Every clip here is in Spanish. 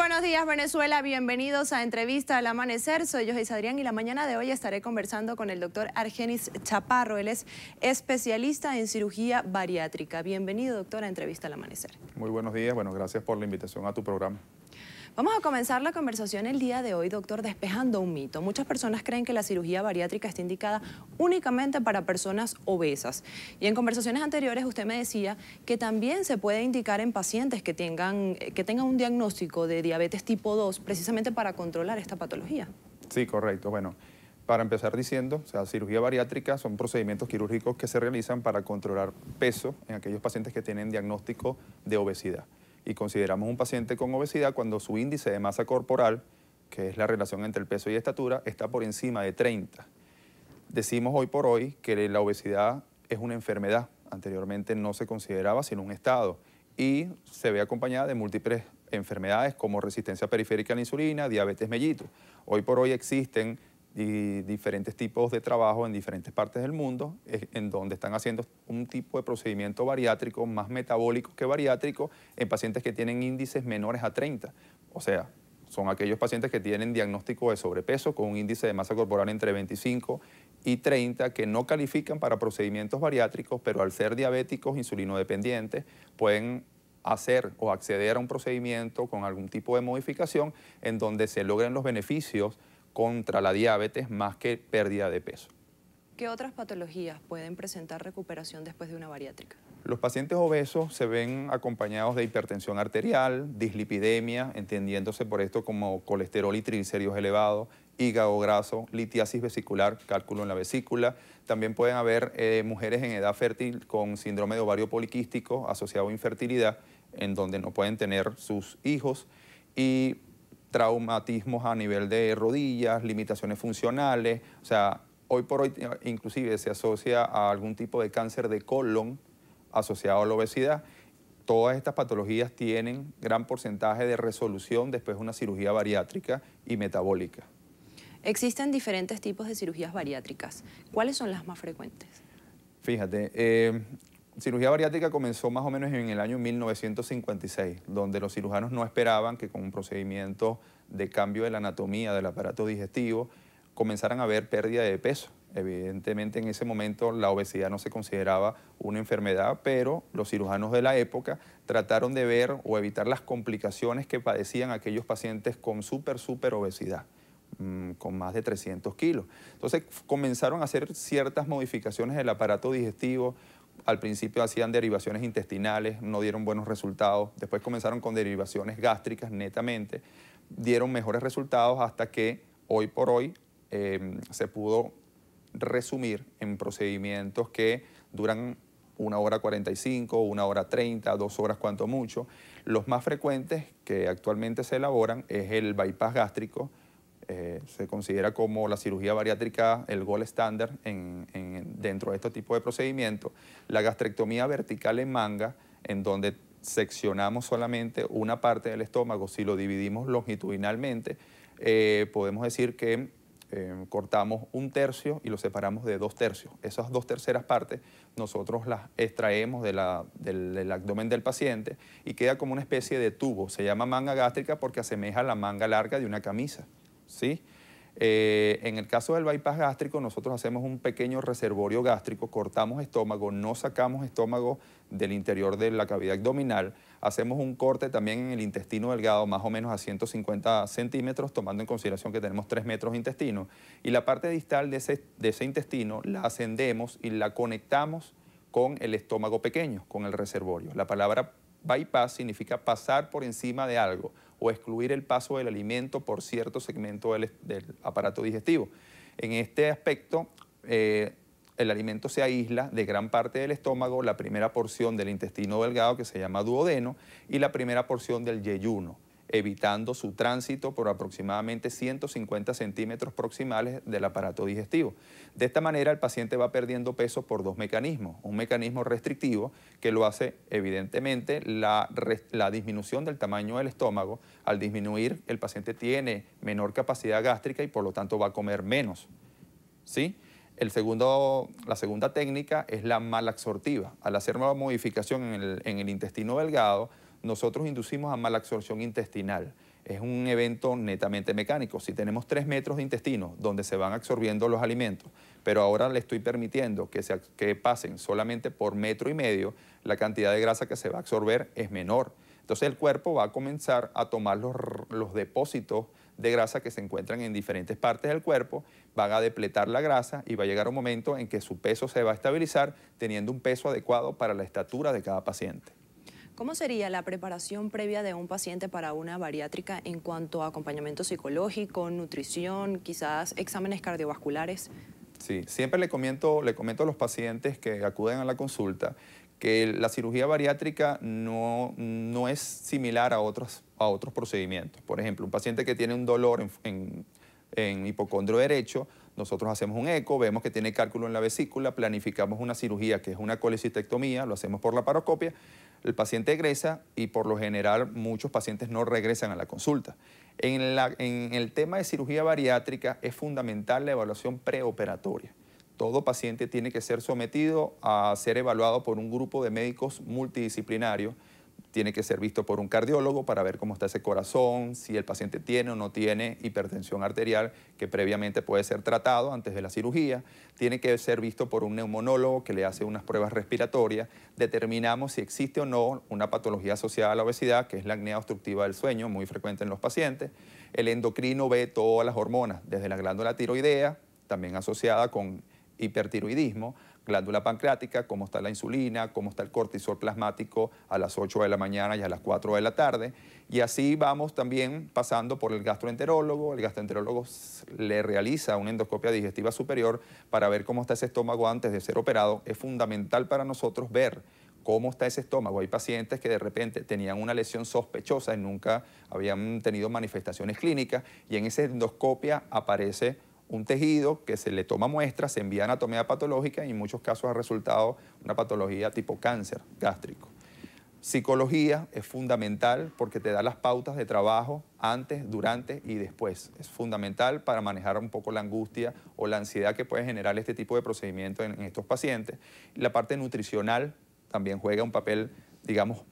buenos días, Venezuela. Bienvenidos a Entrevista al Amanecer. Soy Joyce Adrián y la mañana de hoy estaré conversando con el doctor Argenis Chaparro. Él es especialista en cirugía bariátrica. Bienvenido, doctor, a Entrevista al Amanecer. Muy buenos días. Bueno, gracias por la invitación a tu programa. Vamos a comenzar la conversación el día de hoy, doctor, despejando un mito. Muchas personas creen que la cirugía bariátrica está indicada únicamente para personas obesas. Y en conversaciones anteriores usted me decía que también se puede indicar en pacientes que tengan un diagnóstico de diabetes tipo 2, precisamente para controlar esta patología. Sí, correcto. Bueno, para empezar diciendo, cirugía bariátrica son procedimientos quirúrgicos que se realizan para controlar peso en aquellos pacientes que tienen diagnóstico de obesidad. Y consideramos un paciente con obesidad cuando su índice de masa corporal, que es la relación entre el peso y estatura, está por encima de 30. Decimos hoy por hoy que la obesidad es una enfermedad. Anteriormente no se consideraba sino un estado y se ve acompañada de múltiples enfermedades como resistencia periférica a la insulina, diabetes mellitus. Hoy por hoy existen diferentes tipos de trabajo en diferentes partes del mundo en donde están haciendo un tipo de procedimiento bariátrico más metabólico que bariátrico en pacientes que tienen índices menores a 30. O sea, son aquellos pacientes que tienen diagnóstico de sobrepeso con un índice de masa corporal entre 25 y 30 que no califican para procedimientos bariátricos, pero al ser diabéticos insulinodependientes pueden hacer o acceder a un procedimiento con algún tipo de modificación en donde se logren los beneficios contra la diabetes más que pérdida de peso. ¿Qué otras patologías pueden presentar recuperación después de una bariátrica? Los pacientes obesos se ven acompañados de hipertensión arterial, dislipidemia, entendiéndose por esto como colesterol y triglicéridos elevados, hígado graso, litiasis vesicular, cálculo en la vesícula. También pueden haber mujeres en edad fértil con síndrome de ovario poliquístico asociado a infertilidad, en donde no pueden tener sus hijos, y traumatismos a nivel de rodillas, limitaciones funcionales. O sea, hoy por hoy inclusive se asocia a algún tipo de cáncer de colon asociado a la obesidad. Todas estas patologías tienen gran porcentaje de resolución después de una cirugía bariátrica y metabólica. Existen diferentes tipos de cirugías bariátricas. ¿Cuáles son las más frecuentes? Fíjate, cirugía bariátrica comenzó más o menos en el año 1956, donde los cirujanos no esperaban que con un procedimiento de cambio de la anatomía del aparato digestivo comenzaran a haber pérdida de peso. Evidentemente en ese momento la obesidad no se consideraba una enfermedad, pero los cirujanos de la época trataron de ver o evitar las complicaciones que padecían aquellos pacientes con súper obesidad, con más de 300 kilos. Entonces comenzaron a hacer ciertas modificaciones del aparato digestivo. Al principio hacían derivaciones intestinales, no dieron buenos resultados. Después comenzaron con derivaciones gástricas netamente, dieron mejores resultados hasta que hoy por hoy se pudo resumir en procedimientos que duran 1 hora 45, 1 hora 30, 2 horas cuanto mucho. Los más frecuentes que actualmente se elaboran es el bypass gástrico. Se considera como la cirugía bariátrica el gold standard dentro de este tipo de procedimientos. La gastrectomía vertical en manga, en donde seccionamos solamente una parte del estómago, si lo dividimos longitudinalmente, podemos decir que cortamos 1/3 y lo separamos de 2/3. Esas 2/3 partes nosotros las extraemos del abdomen del paciente y queda como una especie de tubo. Se llama manga gástrica porque asemeja a la manga larga de una camisa, ¿sí? En el caso del bypass gástrico, nosotros hacemos un pequeño reservorio gástrico, cortamos estómago, no sacamos estómago del interior de la cavidad abdominal, hacemos un corte también en el intestino delgado, más o menos a 150 centímetros, tomando en consideración que tenemos 3 metros de intestino, y la parte distal de ese intestino la ascendemos y la conectamos con el estómago pequeño, con el reservorio. La palabra bypass significa pasar por encima de algo o excluir el paso del alimento por cierto segmento del aparato digestivo. En este aspecto, el alimento se aísla de gran parte del estómago, la primera porción del intestino delgado, que se llama duodeno, y la primera porción del yeyuno, evitando su tránsito por aproximadamente 150 centímetros proximales del aparato digestivo. De esta manera el paciente va perdiendo peso por 2 mecanismos. Un mecanismo restrictivo que lo hace evidentemente la disminución del tamaño del estómago. Al disminuir el paciente tiene menor capacidad gástrica y por lo tanto va a comer menos, ¿sí? La segunda técnica es la malabsortiva. Al hacer una modificación en el intestino delgado, nosotros inducimos a malabsorción intestinal. Es un evento netamente mecánico. Si tenemos 3 metros de intestino donde se van absorbiendo los alimentos, pero ahora le estoy permitiendo que pasen solamente por 1,5 metros, la cantidad de grasa que se va a absorber es menor. Entonces el cuerpo va a comenzar a tomar los depósitos de grasa que se encuentran en diferentes partes del cuerpo, van a depletar la grasa y va a llegar un momento en que su peso se va a estabilizar teniendo un peso adecuado para la estatura de cada paciente. ¿Cómo sería la preparación previa de un paciente para una bariátrica en cuanto a acompañamiento psicológico, nutrición, quizás exámenes cardiovasculares? Sí, siempre le comento a los pacientes que acuden a la consulta que la cirugía bariátrica no es similar a otros procedimientos. Por ejemplo, un paciente que tiene un dolor en hipocondrio derecho, nosotros hacemos un eco, vemos que tiene cálculo en la vesícula, planificamos una cirugía que es una colecistectomía, lo hacemos por laparoscopia, el paciente egresa y por lo general muchos pacientes no regresan a la consulta. En el tema de cirugía bariátrica es fundamental la evaluación preoperatoria. Todo paciente tiene que ser sometido a ser evaluado por un grupo de médicos multidisciplinarios. Tiene que ser visto por un cardiólogo para ver cómo está ese corazón, si el paciente tiene o no tiene hipertensión arterial, que previamente puede ser tratado antes de la cirugía. Tiene que ser visto por un neumonólogo que le hace unas pruebas respiratorias. Determinamos si existe o no una patología asociada a la obesidad, que es la apnea obstructiva del sueño, muy frecuente en los pacientes. El endocrino ve todas las hormonas, desde la glándula tiroidea, también asociada con hipertiroidismo, glándula pancreática, cómo está la insulina, cómo está el cortisol plasmático a las 8 de la mañana y a las 4 de la tarde. Y así vamos también pasando por el gastroenterólogo. El gastroenterólogo le realiza una endoscopia digestiva superior para ver cómo está ese estómago antes de ser operado. Es fundamental para nosotros ver cómo está ese estómago. Hay pacientes que de repente tenían una lesión sospechosa y nunca habían tenido manifestaciones clínicas y en esa endoscopia aparece un tejido que se le toma muestra, se envía a anatomía patológica y en muchos casos ha resultado una patología tipo cáncer gástrico. Psicología es fundamental porque te da las pautas de trabajo antes, durante y después. Es fundamental para manejar un poco la angustia o la ansiedad que puede generar este tipo de procedimiento en estos pacientes. La parte nutricional también juega un papel, digamos,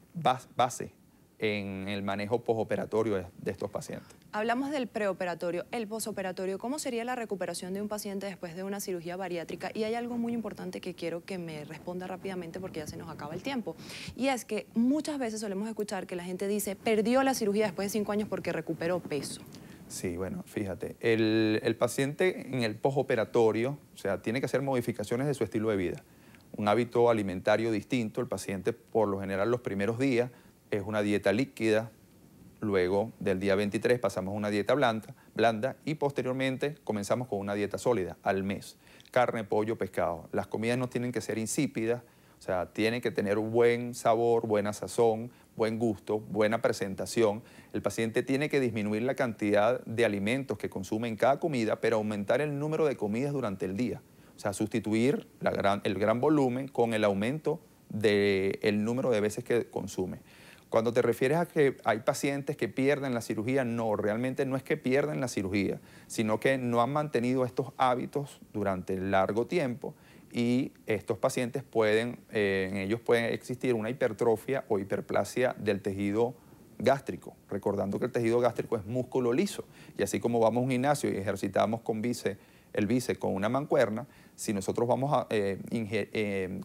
base en el manejo postoperatorio de estos pacientes. Hablamos del preoperatorio, el postoperatorio. ¿Cómo sería la recuperación de un paciente después de una cirugía bariátrica? Y hay algo muy importante que quiero que me responda rápidamente porque ya se nos acaba el tiempo. Y es que muchas veces solemos escuchar que la gente dice, perdió la cirugía después de 5 años porque recuperó peso. Sí, bueno, fíjate, el paciente en el postoperatorio, o sea, tiene que hacer modificaciones de su estilo de vida. Un hábito alimentario distinto, el paciente por lo general los primeros días es una dieta líquida, luego del día 23 pasamos a una dieta blanda y posteriormente comenzamos con una dieta sólida al mes. Carne, pollo, pescado. Las comidas no tienen que ser insípidas, o sea, tienen que tener un buen sabor, buena sazón, buen gusto, buena presentación. El paciente tiene que disminuir la cantidad de alimentos que consume en cada comida, pero aumentar el número de comidas durante el día. O sea, sustituir el gran volumen con el aumento del número de veces que consume. Cuando te refieres a que hay pacientes que pierden la cirugía, no, realmente no es que pierden la cirugía, sino que no han mantenido estos hábitos durante largo tiempo y estos pacientes en ellos puede existir una hipertrofia o hiperplasia del tejido gástrico, recordando que el tejido gástrico es músculo liso y así como vamos a un gimnasio y ejercitamos con el bíceps con una mancuerna, si nosotros vamos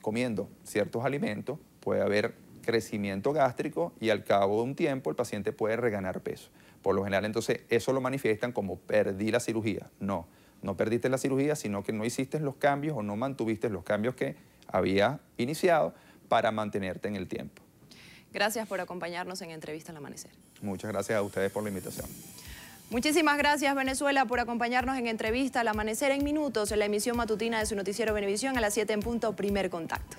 comiendo ciertos alimentos, puede haber crecimiento gástrico y al cabo de un tiempo el paciente puede reganar peso. Por lo general, entonces, eso lo manifiestan como perdí la cirugía. No, no perdiste la cirugía, sino que no hiciste los cambios o no mantuviste los cambios que había iniciado para mantenerte en el tiempo. Gracias por acompañarnos en Entrevista al Amanecer. Muchas gracias a ustedes por la invitación. Muchísimas gracias, Venezuela, por acompañarnos en Entrevista al Amanecer en minutos, en la emisión matutina de su noticiero Venevisión a las 7 en punto, Primer Contacto.